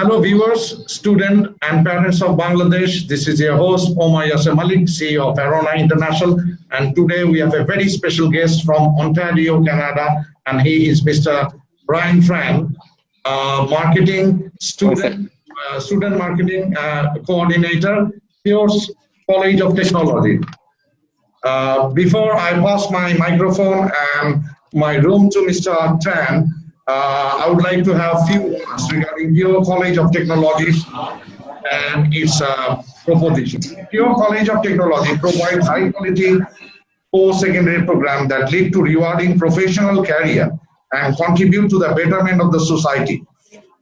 Hello viewers, students and parents of Bangladesh. This is your host Omar Yasser Malik, CEO of Arona International, and today we have a very special guest from Ontario, Canada, and he is Mr. Brian Tran, student marketing coordinator, Pierce College of Technology. Before I pass my microphone and my room to Mr. Tran, I would like to have a few words regarding Pure College of Technology and its proposition. Pure College of Technology provides high-quality post-secondary program that lead to rewarding professional career and contribute to the betterment of the society.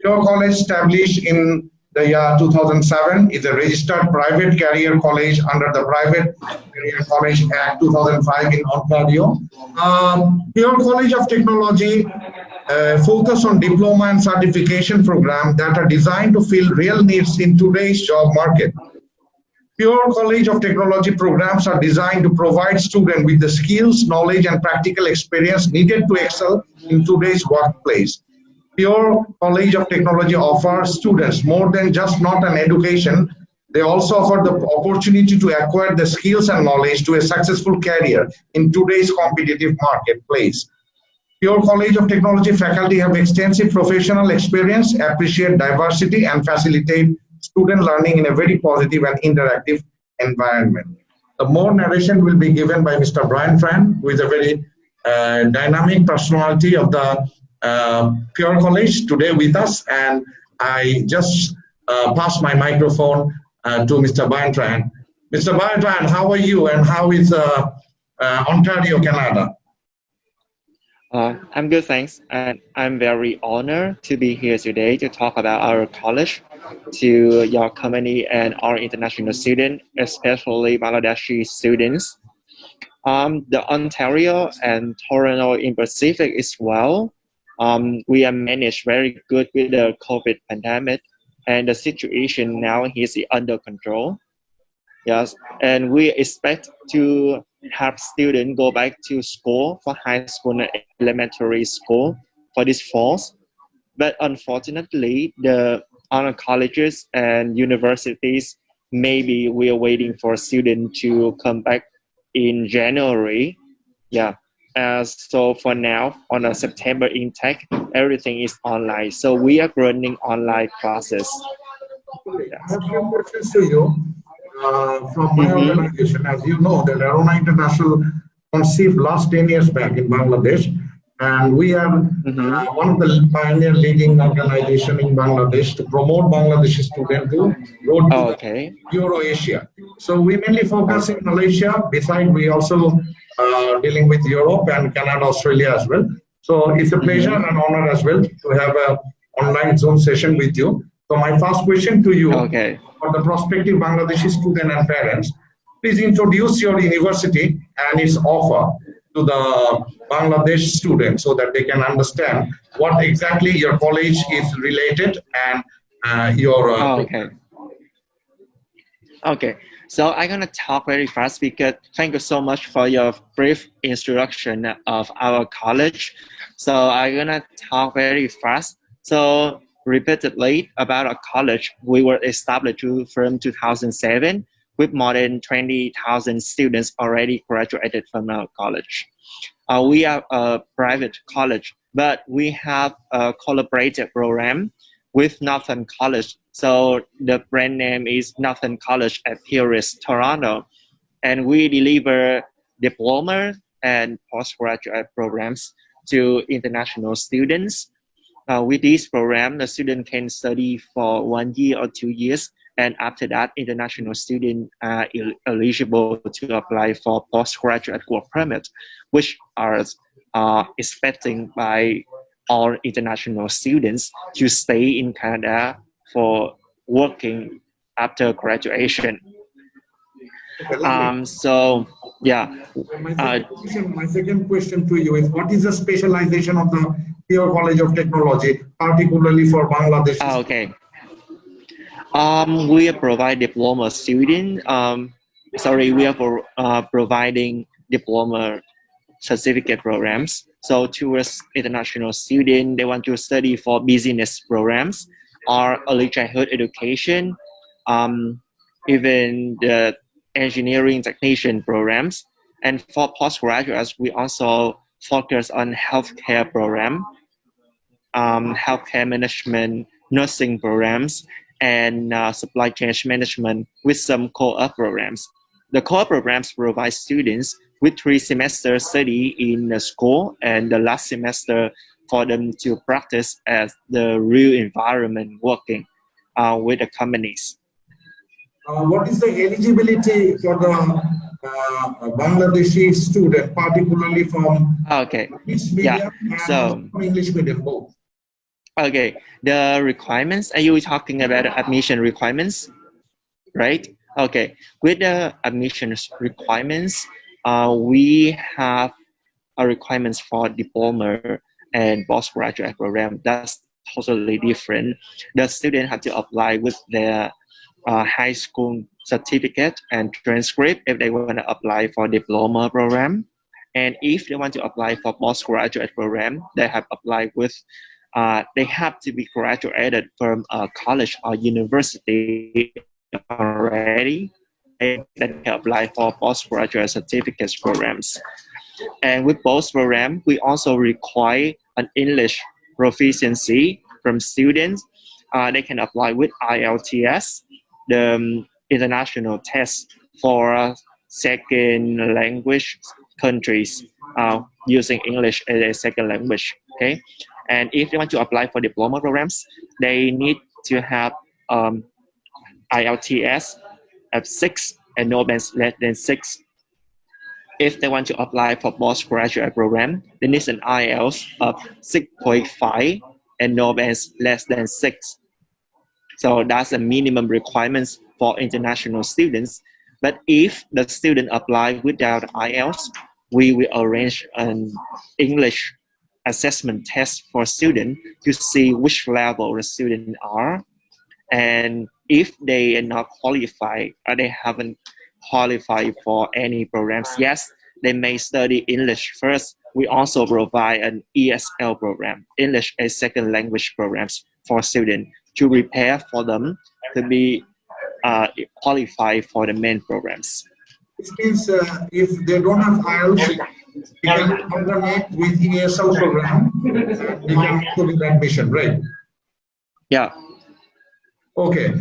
Pure College, established in the year 2007, is a registered private career college under the Private Career College Act 2005 in Ontario. Pure College of Technology focus on diploma and certification program that are designed to fill real needs in today's job market. Pure College of Technology programs are designed to provide students with the skills, knowledge, and practical experience needed to excel in today's workplace. Pure College of Technology offers students more than just not an education. They also offer the opportunity to acquire the skills and knowledge to a successful career in today's competitive marketplace. Pure College of Technology faculty have extensive professional experience, appreciate diversity, and facilitate student learning in a very positive and interactive environment. The more narration will be given by Mr. Brian Tran, who is a very dynamic personality of the Pure College today with us, and I just pass my microphone to Mr. Brian Tran. Mr. Brian Tran, how are you, and how is Ontario, Canada? I'm good, thanks. And I'm very honored to be here today to talk about our college to your company and our international students, especially Bangladeshi students. The Ontario and Toronto in Pacific is well. We are managed very good with the COVID pandemic, and the situation now is under control. Yes, and we expect to have students go back to school for high school and elementary school for this fall. But unfortunately, the other colleges and universities, maybe we are waiting for students to come back in January. Yeah. So for now, on a September intake, everything is online. So we are running online classes. Yeah. I have few questions to you. From my organization, as you know, that Arona International conceived last 10 years back in Bangladesh, and we are one of the pioneer leading organization in Bangladesh to promote Bangladeshi students to go to Euro Asia. So we mainly focus in Malaysia. Besides, we also dealing with Europe and Canada, Australia as well. So it's a pleasure and honor as well to have an online Zoom session with you. So my first question to you, for the prospective Bangladeshi student and parents, please introduce your university and its offer to the Bangladesh students so that they can understand what exactly your college is related and your... Okay, so I'm going to talk very fast because thank you so much for your brief introduction of our college. So I'm going to talk very fast. So repeatedly about our college, we were established from 2007 with more than 20,000 students already graduated from our college. We are a private college, but we have a collaborative program with Northern College. So the brand name is Northern College at Paris, Toronto. And we deliver diploma and postgraduate programs to international students. With this program, the student can study for 1 year or 2 years. And after that, international students are eligible to apply for postgraduate work permit, which are expecting by all international students to stay in Canada for working after graduation. So, yeah. My second question to you is, what is the specialization of the Pure College of Technology, particularly for Bangladesh? We provide diploma student. We are providing diploma certificate programs. So towards international students, they want to study for business programs. or early childhood education, even the engineering technician programs. And for postgraduates, we also focus on healthcare program, healthcare management, nursing programs, and supply chain management with some co-op programs. The co-op programs provide students with 3 semesters study in the school and the last semester for them to practice as the real environment working with the companies. What is the eligibility for the Bangladeshi student, particularly from Okay, English yeah, medium and so from English medium both? okay, the requirements, are you talking about the admission requirements, right? Okay, with the admissions requirements, we have a requirements for diploma and postgraduate program. That's totally different. The student have to apply with their high school certificate and transcript if they want to apply for diploma program. And if they want to apply for postgraduate program, they have applied with they have to be graduated from a college or university already. They can apply for postgraduate certificates programs. And with both programs, we also require an English proficiency from students. They can apply with IELTS, the international test for second language countries using English as a second language. Okay, and if they want to apply for diploma programs, they need to have IELTS at 6 and no bands less than 6. If they want to apply for postgraduate program, they need an IELTS of 6.5 and no bands less than 6. So that's the minimum requirements for international students. But if the student apply without IELTS, we will arrange an English assessment test for students to see which level the students are. And if they are not qualified or they haven't qualified for any programs, yes, they may study English first. We also provide an ESL program, English as second language programs for students to prepare for them to be qualified for the main programs. Which means if they don't have IELTS, they can alternate with ESL program, they can go with admission, right? Yeah. Okay.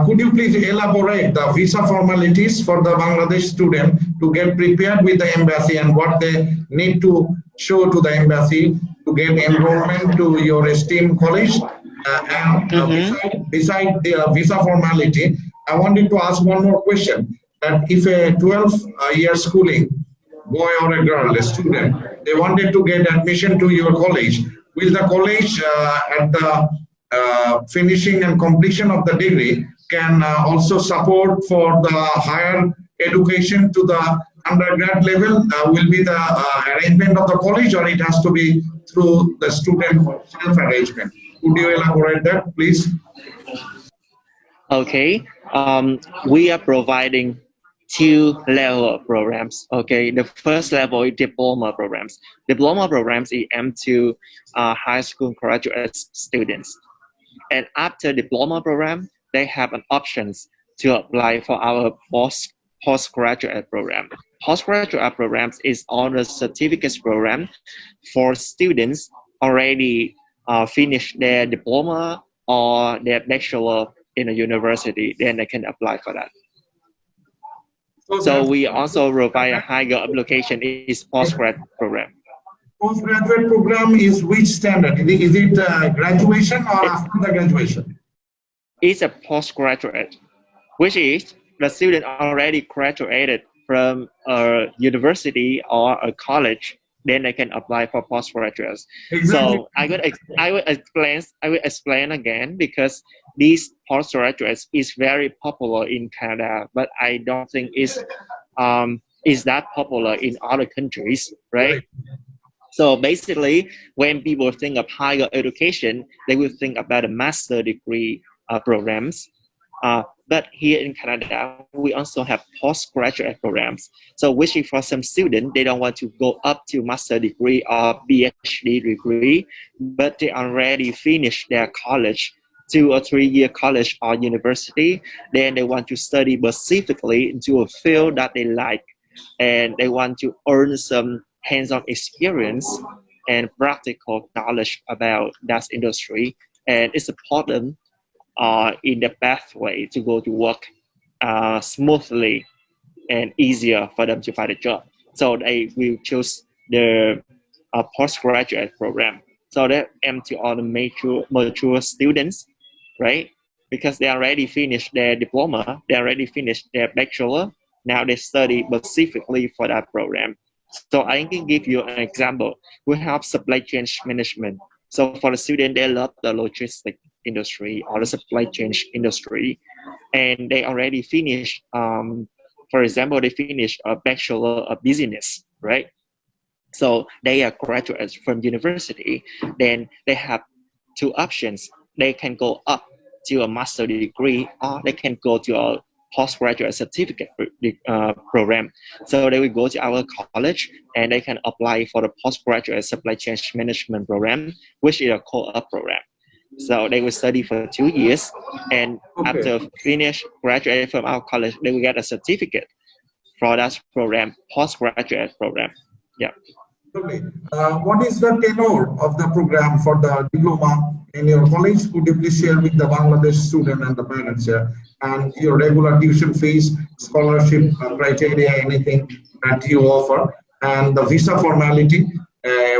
Could you please elaborate the visa formalities for the Bangladesh student to get prepared with the embassy and what they need to show to the embassy to get enrollment to your esteemed college? Beside the visa formality, I wanted to ask one more question. That if a 12-year schooling boy or a girl, a student, they wanted to get admission to your college, will the college at the finishing and completion of the degree can also support for the higher education to the undergrad level? Will be the arrangement of the college, or it has to be through the student self-arrangement? Could you elaborate that, please? Okay. We are providing 2 level programs. Okay. The first level is diploma programs. Diploma programs is aimed to high school graduate students. And after diploma program, they have an options to apply for our postgraduate program. Postgraduate programs is on the certificates program for students already finished their diploma or their bachelor in a university, then they can apply for that. So we also provide a higher application is postgraduate program. Postgraduate program is which standard? Is it graduation or after the graduation? It's a postgraduate, which is the student already graduated from a university or a college, then they can apply for postgraduates. Exactly. So I will explain again, because these postgraduates is very popular in Canada, but I don't think is that popular in other countries, right? So basically, when people think of higher education, they will think about a master degree programs. But here in Canada, we also have postgraduate programs. So which is for some students, they don't want to go up to master degree or PhD degree, but they already finished their college 2 or 3 year college or university, then they want to study specifically into a field that they like, and they want to earn some hands-on experience and practical knowledge about that industry, and it's important in the best way to go to work smoothly and easier for them to find a job. So they will choose the postgraduate program. So they aim to all the mature students, right? Because they already finished their diploma, they already finished their bachelor. Now they study specifically for that program. So I can give you an example. We have supply chain management. So for the student, they love the logistic industry or the supply chain industry, and they already finished. For example, they finished a bachelor of business, right? So they are graduates from university. Then they have two options. They can go up to a master degree, or they can go to a postgraduate certificate program. So they will go to our college and they can apply for the postgraduate supply chain management program, which is a co-op program. So they will study for 2 years, and Okay. after finish graduate from our college, they will get a certificate for that program, postgraduate program. Yeah. Okay. What is the tenure of the program for the diploma in your college? Could you please share with the Bangladesh student and the parents here, and your regular tuition fees, scholarship criteria, anything that you offer, and the visa formality,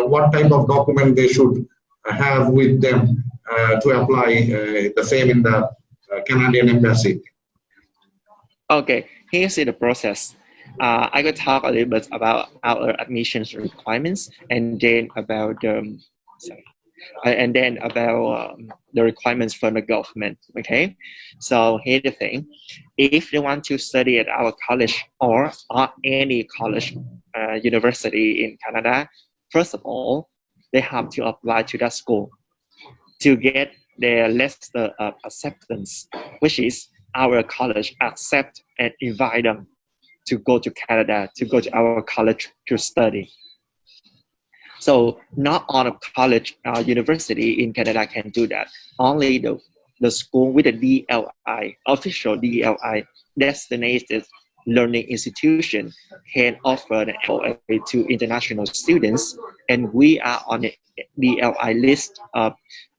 what type of document they should have with them to apply the same in the Canadian embassy? Okay, here's the process. I could talk a little bit about our admissions requirements, and then about the requirements from the government. Okay, so here's the thing: if they want to study at our college or any college, university in Canada, first of all, they have to apply to that school to get their letter of acceptance, which is our college accept and invite them to go to Canada, to go to our college to study. So not all of college university in Canada can do that. Only the school with a DLI, official DLI, designated learning institution, can offer an LOA to international students, and we are on the DLI list of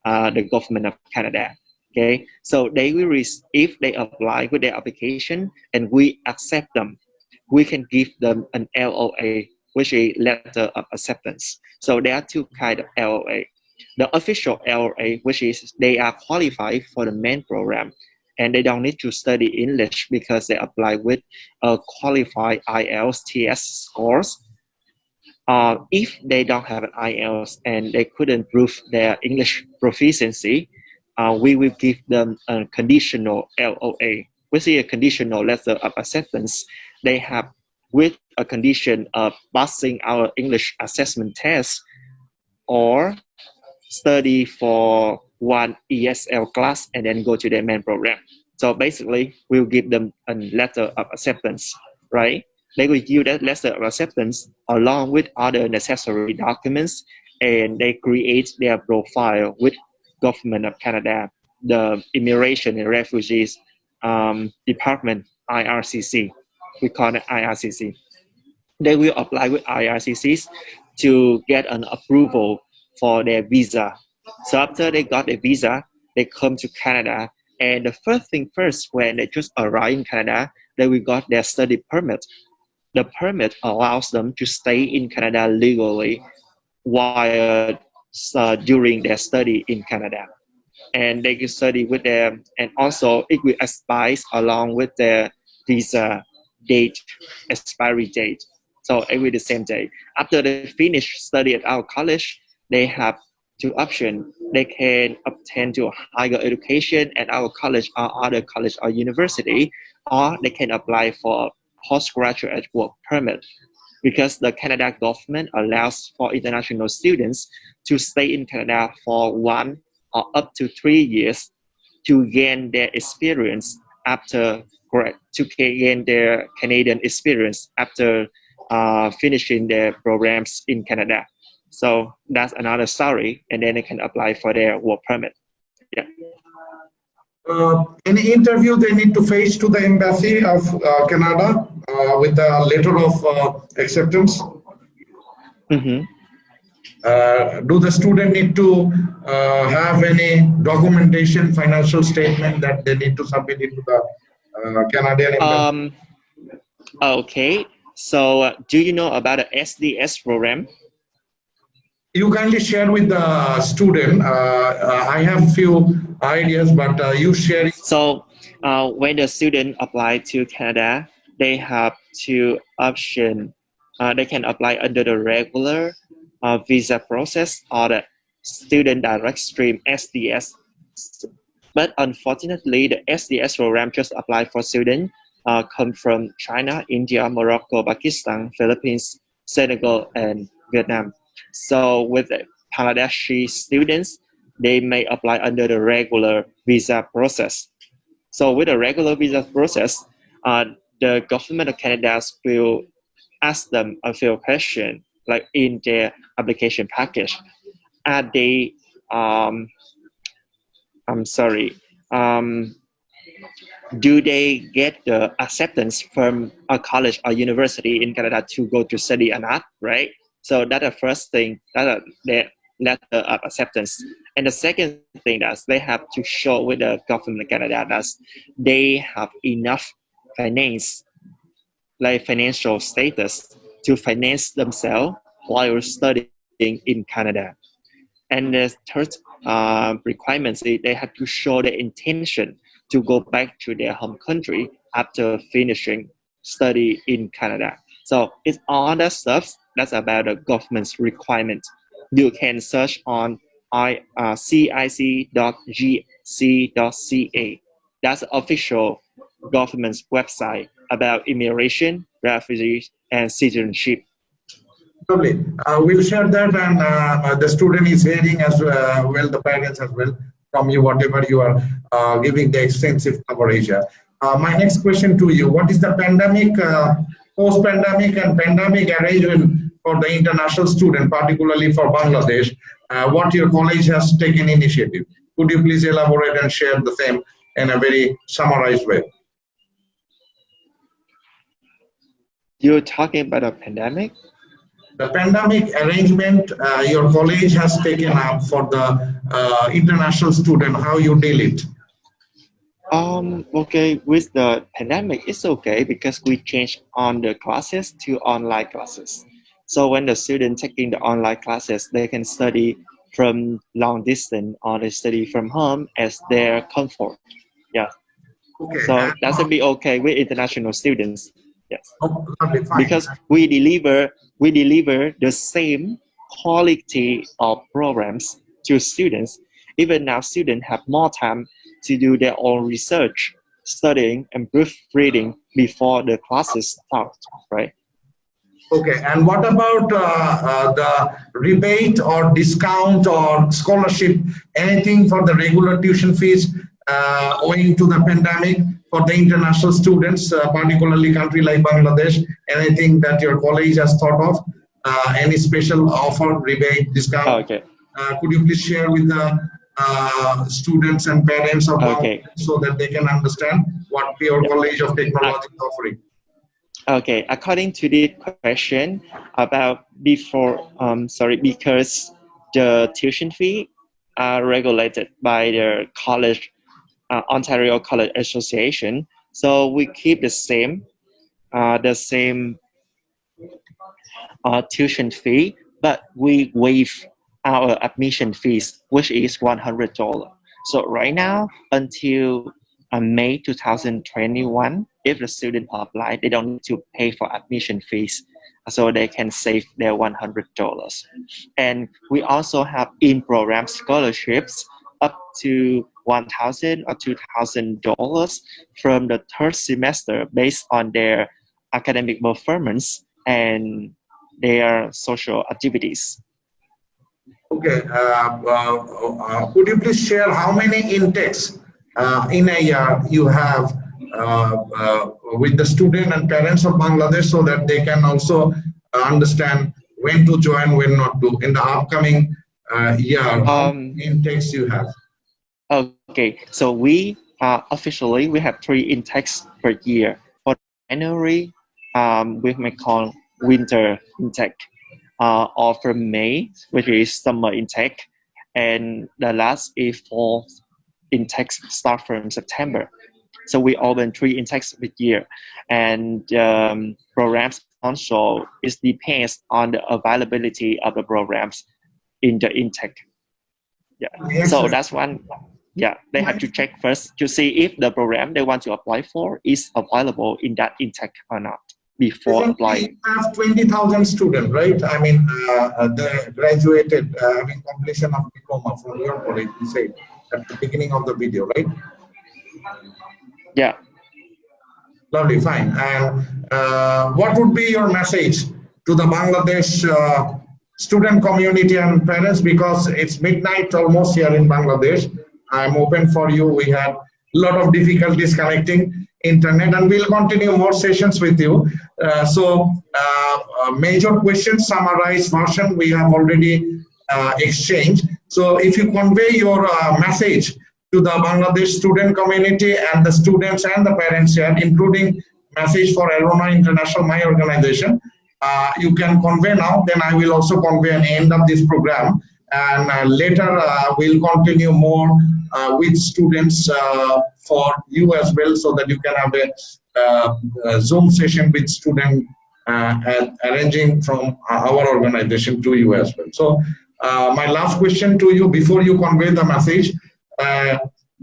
the government of Canada. Okay, so they will if they apply with their application and we accept them, we can give them an LOA, which is letter of acceptance. So there are two kinds of LOA. The official LOA, which is they are qualified for the main program, and they don't need to study English because they apply with a qualified IELTS TS scores. If they don't have an IELTS and they couldn't prove their English proficiency, we will give them a conditional LOA, which is a conditional letter of acceptance. They have with a condition of passing our English assessment test or study for one ESL class and then go to their main program. So basically, we'll give them a letter of acceptance, right? They will use that letter of acceptance along with other necessary documents, and they create their profile with Government of Canada, the Immigration and Refugees Department, IRCC. We call it IRCC. They will apply with IRCCs to get an approval for their visa. So after they got a visa, they come to Canada, and the first thing first, when they just arrive in Canada, they will got their study permit. The permit allows them to stay in Canada legally while during their study in Canada, and they can study with them, and also it will expire along with their visa date, expiry date. So it will be the same day. After they finish study at our college, they have two options. They can obtain to higher education at our college or other college or university, or they can apply for postgraduate work permit, because the Canada government allows for international students to stay in Canada for 1 or up to 3 years to gain their experience after to gain their Canadian experience after finishing their programs in Canada. So that's another story, and then they can apply for their work permit. Yeah. Any interview they need to face to the embassy of Canada with a letter of acceptance? Mm-hmm. Do the student need to have any documentation, financial statement that they need to submit into the Canadian embassy? Okay. So, do you know about the SDS program? You kindly share with the student. I have few ideas, but you share it. So, when the student apply to Canada, they have two options. They can apply under the regular visa process or the student direct stream SDS. But unfortunately, the SDS program just apply for students come from China, India, Morocco, Pakistan, Philippines, Senegal, and Vietnam. So with the Bangladeshi students, they may apply under the regular visa process. So with the regular visa process, the government of Canada will ask them a few questions, like in their application package. Are they, I'm sorry, do they get the acceptance from a college or university in Canada to go to study or not, right? So that's the first thing, that the letter of acceptance. And the second thing that they have to show with the government of Canada that they have enough finance, like financial status, to finance themselves while studying in Canada. And the third requirement is they have to show the intention to go back to their home country after finishing study in Canada. So it's all that stuff that's about the government's requirement. You can search on cic.gc.ca. That's the official government's website about immigration, refugees, and citizenship. Lovely. We'll share that, and the student is hearing as well, the parents as well, from you, whatever you are giving the extensive coverage. My next question to you: what is the pandemic, post-pandemic, and pandemic arrangement for the international student, particularly for Bangladesh? What your college has taken initiative? Could you please elaborate and share the same in a very summarized way? You're talking about a pandemic? The pandemic arrangement your college has taken up for the international student, how you deal it? Okay, with the pandemic, it's okay because we changed on the classes to online classes. So when the student taking the online classes, they can study from long distance or they study from home as their comfort. Yeah. Okay. So that should be okay with international students. Yes. Lovely, fine. Because we deliver the same quality of programs to students. Even now, students have more time to do their own research, studying, and proofreading before the classes start, right? Okay, and what about the rebate or discount or scholarship, anything for the regular tuition fees owing to the pandemic for the international students, particularly country like Bangladesh? Anything that your college has thought of? Any special offer, rebate, discount? Okay. Could you please share with the students and parents of Okay. Bangladesh so that they can understand what your College of Technology is offering? Okay, according to the question about because the tuition fee are regulated by the college, Ontario College Association. So we keep the same tuition fee, but we waive our admission fees, which is $100. So right now, until May 2021, if the student apply, they don't need to pay for admission fees, so they can save their $100. And we also have in-program scholarships up to $1,000 or $2,000 from the third semester based on their academic performance and their social activities. Okay, could you please share how many intakes in a year you have with the student and parents of Bangladesh so that they can also understand when to join, when not to, in the upcoming year, how many intakes you have? Okay, so we officially we have 3 intakes per year. For January, we may call winter intake, or from May, which is summer intake, and the last is fall intakes start from September. So we open 3 intakes per year, and programs also it depends on the availability of the programs in the intake. Yeah. So that's one. Yeah, they have to check first to see if the program they want to apply for is available in that intake or not before applying. We have 20,000 students, right? I mean, they graduated having completion of diploma from your college, you said at the beginning of the video, right? Yeah. Lovely, fine. And what would be your message to the Bangladesh student community and parents, because it's midnight almost here in Bangladesh. I'm open for you. We had a lot of difficulties connecting internet, and we'll continue more sessions with you. Major questions summarized version we have already exchanged. So if you convey your message to the Bangladesh student community and the students and the parents here, including message for Arona International, my organization, you can convey now, then I will also convey at the end of this program. And later we'll continue more with students for you as well, so that you can have a Zoom session with students arranging from our organization to you as well. So my last question to you before you convey the message,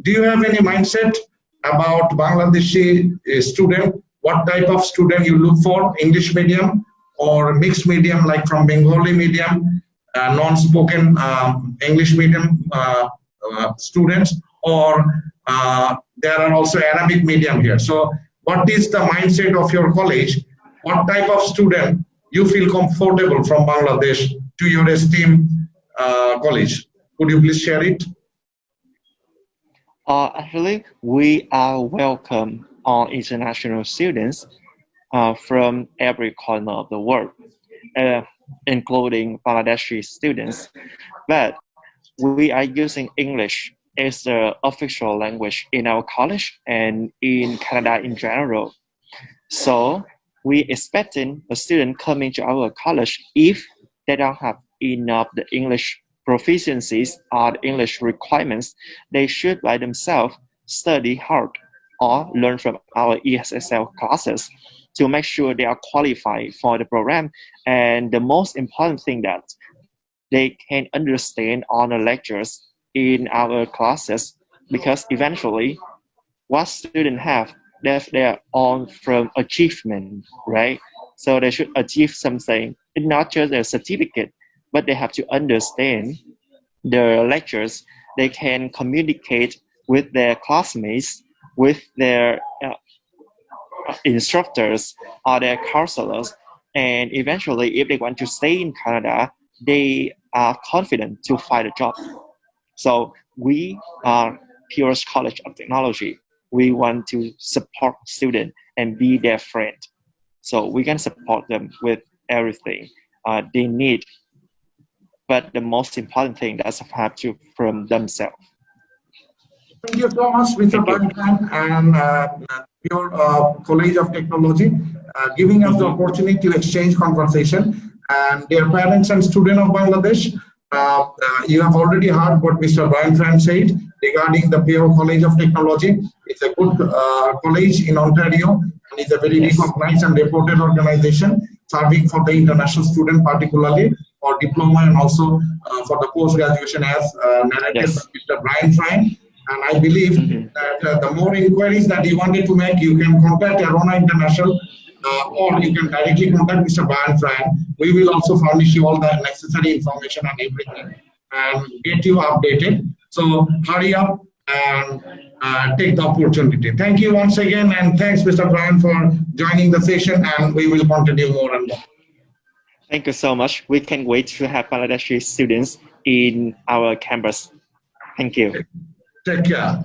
do you have any mindset about Bangladeshi student? What type of student you look for, English medium or mixed medium like from Bengali medium, non-spoken English medium students, or there are also Arabic medium here. So what is the mindset of your college? What type of student you feel comfortable from Bangladesh to your esteemed college? Could you please share it? Actually, we are welcome all international students from every corner of the world, including Bangladeshi students. But we are using English as the official language in our college and in Canada in general. So we expecting the student coming to our college, if they don't have enough the English proficiencies or the English requirements, they should by themselves study hard or learn from our ESSL classes to make sure they are qualified for the program. And the most important thing that they can understand all the lectures in our classes, because eventually what students have, that's their own from achievement, right? So they should achieve something. It's not just a certificate, but they have to understand the lectures. They can communicate with their classmates, with their instructors or their counselors, and eventually if they want to stay in Canada, they are confident to find a job. So we are Pure College of Technology. We want to support students and be their friend. So we can support them with everything they need. But the most important thing that's have to from themselves. Thank you so much, Mr. Tran and Pure College of Technology, giving us the opportunity to exchange conversation. And dear parents and students of Bangladesh, you have already heard what Mr. Tran said regarding the Pure College of Technology. It's a good college in Ontario, and it's a very recognized and reported organization serving for the international student, particularly for diploma and also for the post-graduation, as narrated by Mr. Tran. And I believe that the more inquiries that you wanted to make, you can contact Arona International or you can directly contact Mr. Tran. We will also furnish you all the necessary information and everything and get you updated. So hurry up and take the opportunity. Thank you once again, and thanks Mr. Tran for joining the session, and we will continue more and more. Thank you so much. We can't wait to have Bangladeshi students in our campus. Thank you. Take care.